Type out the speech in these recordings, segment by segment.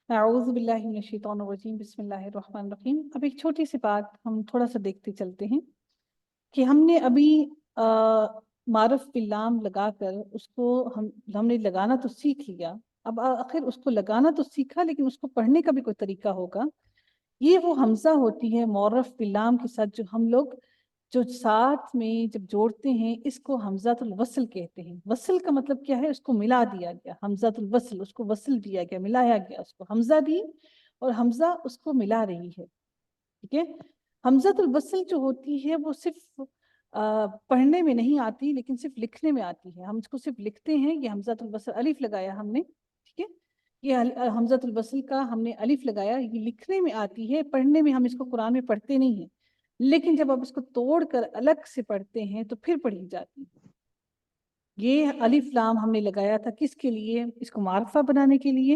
اعوذ باللہ من الشیطان الرجیم بسم اللہ الرحمن الرحیم۔ اب ایک چھوٹی سی بات ہم تھوڑا سا دیکھتے چلتے ہیں کہ ہم نے ابھی معرف باللام لگا کر اس کو ہم نے لگانا تو سیکھ لیا۔ اب آخر اس کو لگانا تو سیکھا، لیکن اس کو پڑھنے کا بھی کوئی طریقہ ہوگا۔ یہ وہ حمزہ ہوتی ہے معرف باللام کے ساتھ، جو ہم لوگ جو ساتھ میں جب جوڑتے ہیں اس کو حمزۃ الوصل کہتے ہیں۔ وصل کا مطلب کیا ہے؟ اس کو ملا دیا گیا، حمزۃ الوصل، اس کو وصل دیا گیا، ملایا گیا، اس کو حمزہ دی اور حمزہ اس کو ملا رہی ہے۔ ٹھیک ہے، حمزۃ الوصل جو ہوتی ہے وہ صرف پڑھنے میں نہیں آتی، لیکن صرف لکھنے میں آتی ہے۔ ہم اس کو صرف لکھتے ہیں، یہ حمزۃ الوصل الف لگایا ہم نے، ٹھیک ہے، یہ حمزۃ الوصل کا ہم نے الف لگایا، یہ لکھنے میں آتی ہے، پڑھنے میں ہم اس کو قرآن میں پڑھتے نہیں ہیں، لیکن جب آپ اس کو توڑ کر الگ سے پڑھتے ہیں تو پھر پڑھی جاتی ہے۔ یہ الف لام ہم نے لگایا تھا کس کے لیے؟ اس کو معرفہ بنانے کے لیے،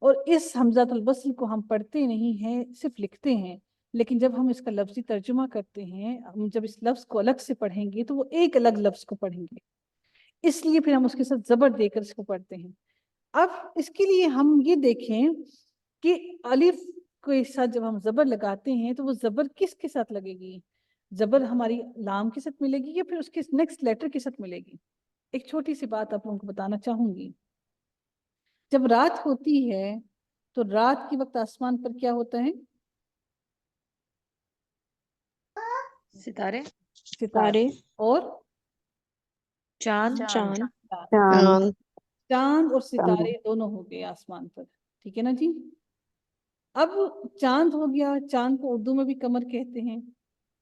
اور اس حمزۃ الوصل کو ہم پڑھتے نہیں ہیں، صرف لکھتے ہیں، لیکن جب ہم اس کا لفظی ترجمہ کرتے ہیں، ہم جب اس لفظ کو الگ سے پڑھیں گے تو وہ ایک الگ لفظ کو پڑھیں گے، اس لیے پھر ہم اس کے ساتھ زبر دے کر اس کو پڑھتے ہیں۔ اب اس کے لیے ہم یہ دیکھیں کہ الف کے ساتھ جب ہم زبر لگاتے ہیں تو وہ زبر کس کے ساتھ لگے گی؟ زبر ہماری لام کے ساتھ ملے گی یا پھر اس کے نیکسٹ لیٹر کے ساتھ ملے گی؟ ایک چھوٹی سی بات آپ لوگوں کو بتانا چاہوں گی۔ جب رات ہوتی ہے تو رات کے وقت آسمان پر کیا ہوتا ہے؟ ستارے، ستارے اور چاند چاند اور ستارے دونوں ہو گئے آسمان پر، ٹھیک ہے نا جی۔ اب چاند ہو گیا، چاند کو اردو میں بھی قمر کہتے ہیں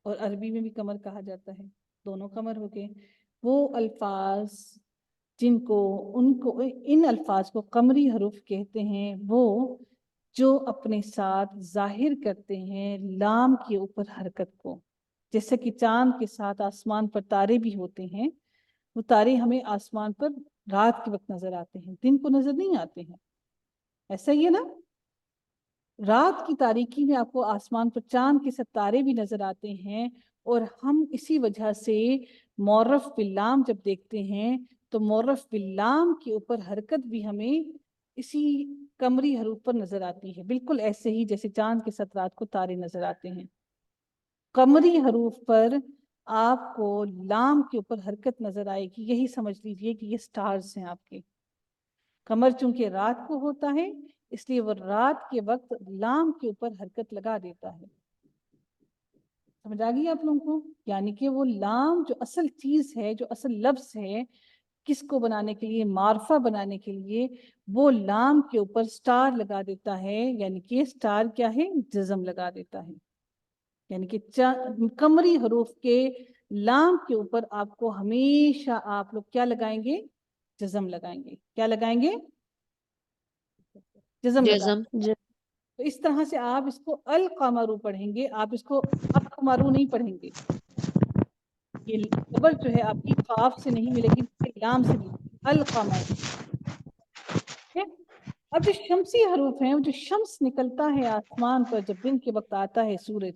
اور عربی میں بھی قمر کہا جاتا ہے، دونوں قمر ہو گئے۔ وہ الفاظ جن کو ان الفاظ کو قمری حروف کہتے ہیں، وہ جو اپنے ساتھ ظاہر کرتے ہیں لام کے اوپر حرکت کو، جیسے کہ چاند کے ساتھ آسمان پر تارے بھی ہوتے ہیں، وہ تارے ہمیں آسمان پر رات کے وقت نظر آتے ہیں، دن کو نظر نہیں آتے ہیں، ایسا ہی ہے نا؟ رات کی تاریکی میں آپ کو آسمان پر چاند کے ساتھ تارے بھی نظر آتے ہیں، اور ہم اسی وجہ سے معرف باللام جب دیکھتے ہیں تو معرف باللام کے اوپر حرکت بھی ہمیں اسی قمری حروف پر نظر آتی ہے، بالکل ایسے ہی جیسے چاند کے ساتھ رات کو تارے نظر آتے ہیں۔ قمری حروف پر آپ کو لام کے اوپر حرکت نظر آئے گی، یہی سمجھ لیجئے کہ یہ سٹارز ہیں آپ کے۔ قمر چونکہ رات کو ہوتا ہے اس لیے وہ رات کے وقت لام کے اوپر حرکت لگا دیتا ہے۔ سمجھ آ گئی آپ لوگوں کو؟ یعنی کہ وہ لام جو اصل چیز ہے، جو اصل لفظ ہے، کس کو بنانے کے لیے؟ معرفہ بنانے کے لیے، وہ لام کے اوپر سٹار لگا دیتا ہے، یعنی کہ سٹار کیا ہے؟ جزم لگا دیتا ہے۔ یعنی کہ قمری حروف کے لام کے اوپر آپ کو ہمیشہ آپ لوگ کیا لگائیں گے؟ جزم لگائیں گے۔ کیا لگائیں گے؟ جزم لگائیں گے۔ تو اس طرح سے آپ اس کو القمرو پڑھیں گے، آپ اس کو اقمرو نہیں پڑھیں گے۔ یہ زبر جو ہے آپ کی قاف سے نہیں ملے گی، لام سے ملے گی، القمر۔ اب جو شمسی حروف ہیں، جو شمس نکلتا ہے آسمان پر جب دن کے وقت آتا ہے سورج،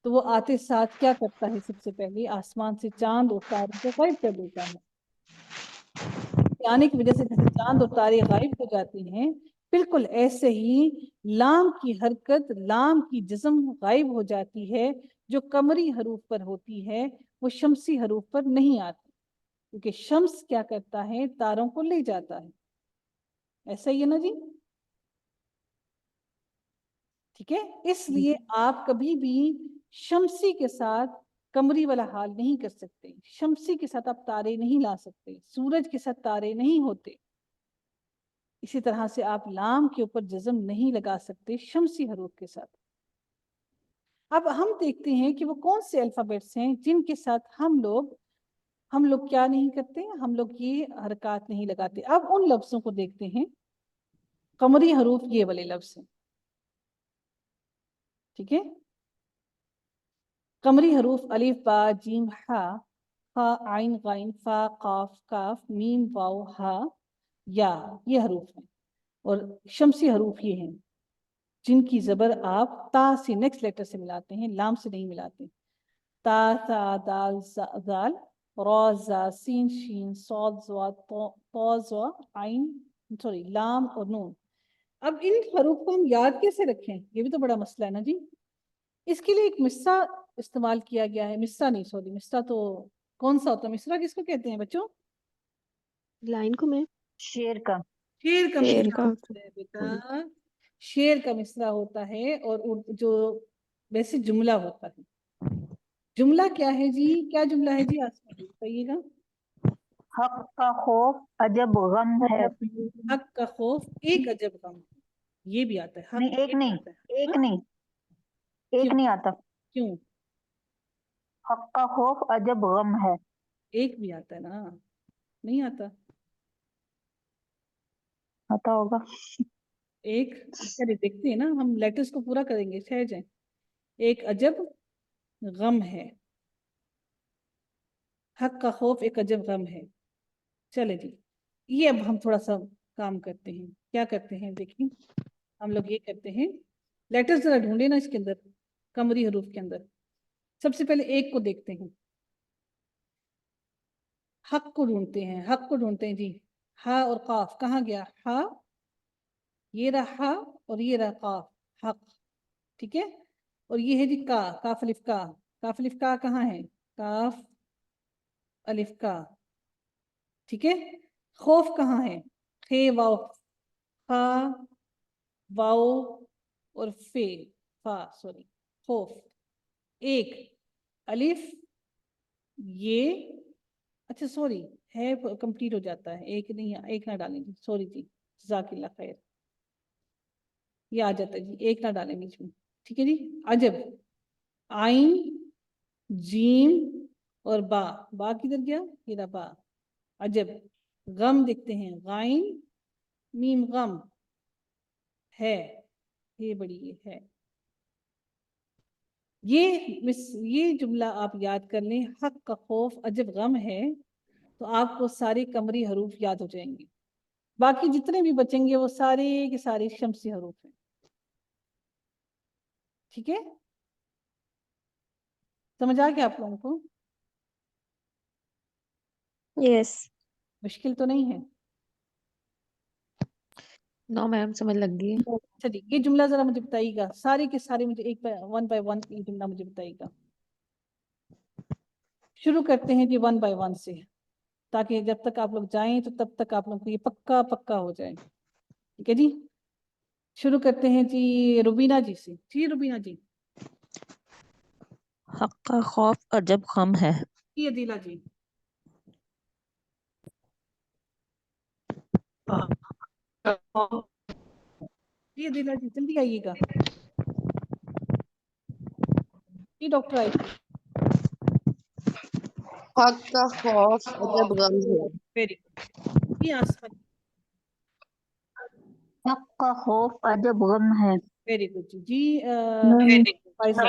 تو وہ آتے ساتھ کیا کرتا ہے؟ سب سے پہلے آسمان سے چاند اور تارے کو غائب کر دیتا ہے۔ آنے کی وجہ سے جیسے چاند اور تارے غائب ہو جاتے ہیں، بالکل ایسے ہی لام کی حرکت، لام کی جزم غائب ہو جاتی ہے، جو قمری حروف پر ہوتی ہے وہ شمسی حروف پر نہیں آتی، کیونکہ شمس کیا کرتا ہے؟ تاروں کو لے جاتا ہے۔ ایسا ہی ہے نا جی؟ ٹھیک ہے، اس لیے آپ کبھی بھی شمسی کے ساتھ قمری والا حال نہیں کر سکتے، شمسی کے ساتھ آپ تارے نہیں لا سکتے، سورج کے ساتھ تارے نہیں ہوتے، اسی طرح سے آپ لام کے اوپر جزم نہیں لگا سکتے شمسی حروف کے ساتھ۔ اب ہم دیکھتے ہیں کہ وہ کون سے الفابیٹس ہیں جن کے ساتھ ہم لوگ کیا نہیں کرتے، ہم لوگ یہ حرکات نہیں لگاتے۔ اب ان لفظوں کو دیکھتے ہیں، قمری حروف یہ والے لفظ ہیں، ٹھیک ہے؟ قمری حروف الف با جیم ہا، خا عین غین فا قاف کاف میم واو ہا یا، یہ حروف ہیں۔ اور شمسی حروف یہ ہیں جن کی زبر آپ تا سے نیکسٹ لیٹر سے ملاتے ہیں، لام سے نہیں ملاتے۔ تا، ثا، دال، ذال، را، زا، سین، شین، صاد، ضاد، طا، ظا، عین، لام اور نون۔ اب ان حروف کو ہم یاد کیسے رکھیں، یہ بھی تو بڑا مسئلہ ہے نا جی. اس کے لیے ایک مصرع استعمال کیا گیا ہے. مصرع نہیں، سوری، مصرع تو کون سا ہوتا ہے؟ مصرع کس کو کہتے ہیں بچوں؟ لائن کو میں شیر کا. شیر کا شیر مصرع کا ہوتا ہے بیٹا، شیر کا مصرع ہوتا ہے. اور جو ویسے جملہ ہوتا ہے. جملہ کیا ہے جی؟ کیا جملہ ہے جی؟ آسما جی بتائیے گا. حق کا خوف عجب غم ہے. حق کا خوف ایک عجب غم. یہ بھی آتا ہے. حق نہیں، ایک نہیں، آتا ہے. ایک ہاں؟ نہیں، ایک کیوں؟ نہیں آتا. کیوں؟ حق کا خوف عجب غم ہے. ایک بھی آتا ہے نا. نہیں آتا آتا ہوگا. ایک. چلیے دیکھتے ہیں نا، ہم لیٹرز کو پورا کریں گے، ٹھہر جائیں. ایک عجب غم ہے. حق کا خوف ایک عجب غم ہے. چلے جی، یہ اب ہم تھوڑا سا کام کرتے ہیں. کیا کرتے ہیں دیکھیں، ہم لوگ یہ کرتے ہیں، لیٹرز ذرا ڈھونڈے نا اس کے اندر، قمری حروف کے اندر. سب سے پہلے ایک کو دیکھتے ہیں، حق کو ڈھونڈتے ہیں. حق کو ڈھونڈتے ہیں جی. ہا اور قاف کہاں گیا؟ ہا، یہ رہا ہا اور یہ رہا قاف. حق، ٹھیک ہے. اور یہ ہے جی کا، کاف الف کا. کاف الف کا کہاں ہے؟ کاف الف کا، ٹھیک ہے. خوف کہاں ہے؟ خے واو، خا واو اور فے، فا سوری، خوف. ایک الف، یہ اچھا سوری ہے کمپلیٹ ہو جاتا ہے. ایک نہیں، ایک نہ ڈالیں جی، سوری جی، جزاک اللہ خیر. یہ آ جاتا ہے جی، ایک نہ ڈالیں بیچ میں، ٹھیک ہے جی. عجب، آئین، جیم اور با. با کدھر گیا؟ یہ رہا با. عجب. غم دیکھتے ہیں، غائن میم غم ہے. یہ بڑی یہ ہے. یہ جملہ آپ یاد کر لیں، حق کا خوف عجب غم ہے، تو آپ کو سارے قمری حروف یاد ہو جائیں گے. باقی جتنے بھی بچیں گے وہ سارے کے سارے شمسی حروف ہیں. ٹھیک ہے، سمجھ آ گیا آپ لوگوں کو؟ یس. مشکل تو نہیں ہے؟ نو میم، سمجھ لگ گئی. اچھا جی، یہ جملہ ذرا مجھے بتائیے گا، سارے کے سارے مجھے ایک ون بائی ون یہ جملہ مجھے بتائیے گا. شروع کرتے ہیں جی ون بائی ون سے، تاکہ جب تک آپ لوگ جائیں تو تب تک آپ لوگ کو یہ پکا پکا ہو جائے. ٹھیک ہے جی، شروع کرتے ہیں جی روبینہ جی سے. جی روبینہ جی. حق کا خوف عجب غم ہے. جی عدیلہ جی. جی عدیلہ جی جلدی آئیے گا. جی ڈاکٹر عائشہ. حق کا خوف عجب غم ہے. Very good. جی آسما. حق کا خوف عجب غم ہے. ویری گڈ جی. فائزہ.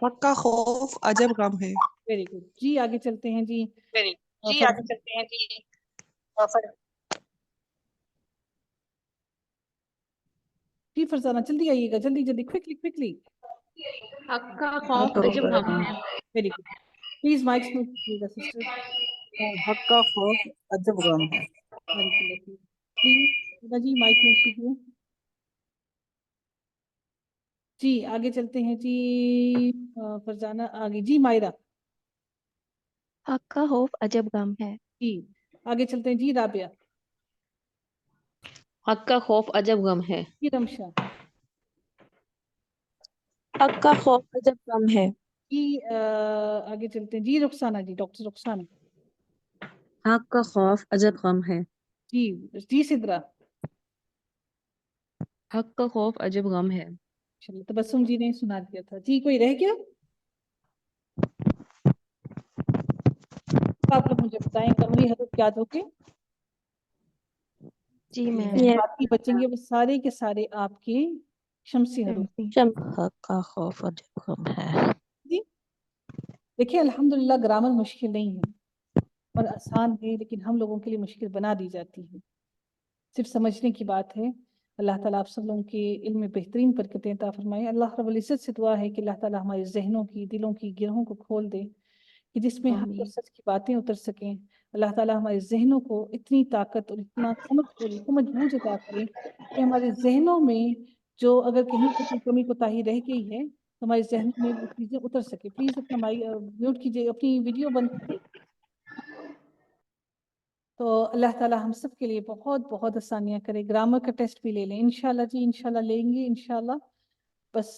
حق کا خوف عجب غم ہے. ویری گڈ جی. آگے چلتے ہیں جی. جی آگے چلتے ہیں جی. جی فرزانہ جلدی آئیے گا، جلدی جلدی، کوئکلی کوئکلی. حق کا خوف عجب غم ہے. Very good. Please mic mute کیجیے گا سسٹر. حق کا خوف عجب غم ہے. پلیز جی مائک میوٹ کیجیے. جی آگے چلتے ہیں جی. فرزانہ آگے جی. مائرہ. حق کا خوف عجب غم ہے. جی آگے چلتے ہیں جی. رابعہ. حق کا خوف عجب غم ہے. جی رمشا. حق کا خوف عجب غم ہے. جی آگے چلتے ہیں جی. رخسانہ جی. ڈاکٹر رخسانہ. حق کا خوف عجب غم ہے. جی. جی سدرا. حق کا خوف عجب غم ہے. چلیے تبسم جی نے سنا دیا تھا جی. کوئی رہ گیا؟ آپ لوگ مجھے بتائیں قمری حروف یاد ہو کے. جی میم. باقی بچیں گے وہ سارے کے سارے آپ کے شمسی حروف. حق کا خوف عجب غم ہے. جی دیکھیے الحمدللہ گرامر مشکل نہیں ہے اور آسان ہے، لیکن ہم لوگوں کے لیے مشکل بنا دی جاتی ہے. صرف سمجھنے کی بات ہے. اللہ تعالیٰ آپ سب لوگوں کے علم میں بہترین برکتیں عطا فرمائے. اللہ رب العزت سے دعا ہے کہ اللہ تعالیٰ ہمارے ذہنوں کی، دلوں کی گرہوں کو کھول دے، کہ کہ جس میں حق اور آمین سچ کی باتیں اتر سکیں. اللہ تعالیٰ ہمارے ذہنوں کو اتنی طاقت اور اتنا سمجھ اور حکمت بوجھ عطا کرے کہ ہمارے ذہنوں میں جو اگر کہیں پر کوئی کمی کوتاہی رہ گئی ہے تو ہمارے ذہنوں میں وہ چیزیں اتر سکے. پلیز اپنا میوٹ کیجیے, اپنی ویڈیو بند کیجیے. تو اللہ تعالیٰ ہم سب کے لیے بہت بہت آسانیاں کرے. گرامر کا ٹیسٹ بھی لے لیں انشاءاللہ جی, انشاءاللہ لیں گے انشاءاللہ. بس